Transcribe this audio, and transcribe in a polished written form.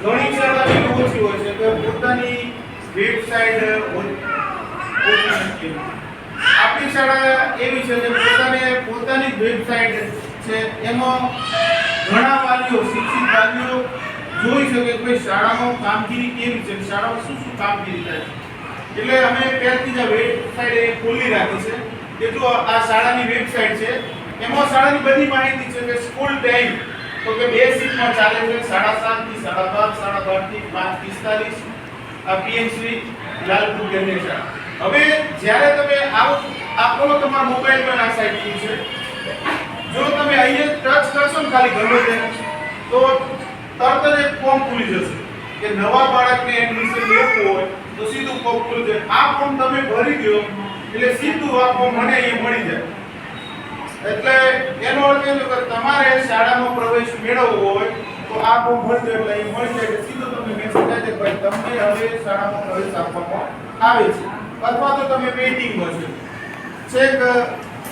ઘણી શાળાની ઓછી હોય છે કે પોતાની વેબસાઇટ ઓછી નથી. આપણી શાળા એવી છે કે પોતાની વેબસાઇટ છે, એમાં ઘણા વાલીઓ શિક્ષિત વાલીઓ જોઈ શકે કે ભાઈ શાળામાં કામગીરી કેવી છે, શાળામાં શું શું કામગીરી થાય છે. એટલે અમે પહેલથી જ વેબસાઇટ ખોલી રાખી છે કે જો આ શાળાની વેબસાઇટ છે, એમાં શાળાની બધી માહિતી છે કે સ્કૂલ ટાઈમ તો કે 2 શિફ્ટમાં ચાલે છે, 7:30 થી 12:30, 12:30 થી 5:45. આ પીએમ શ્રી લાલપુર કેન્દ્રીય શાળા. હવે જ્યારે તમે આ ખોલો તમારા મોબાઈલમાં આ સાઇટ ખુલી છે. જો તમે અહીંયા ટચ કરશો ને ખાલી ગમે તે, તો તરત જ એક ફોર્મ ખુલી જશે કે નવા બાળકને એડમિશન લેવું હોય તો સીધું ફોર્મ ખુલી જાય. આ ફોર્મ તમે ભરી દો એટલે સીધું આ ફોર્મ મને અહીંયા મળી જાય. એટલે એનો અર્થ એ કે તમારે શાળામાં પ્રવેશ મેળવવો હોય તો આ ફોર્મ ભરી દો એટલે અહીં મળી જાય. સીધો તમને મેસેજ આવે કે ભાઈ તમને હવે શાળામાં પ્રવેશ આપવામાં આવે છે, અથવા તો તમે વેઇટિંગમાં છો. છેક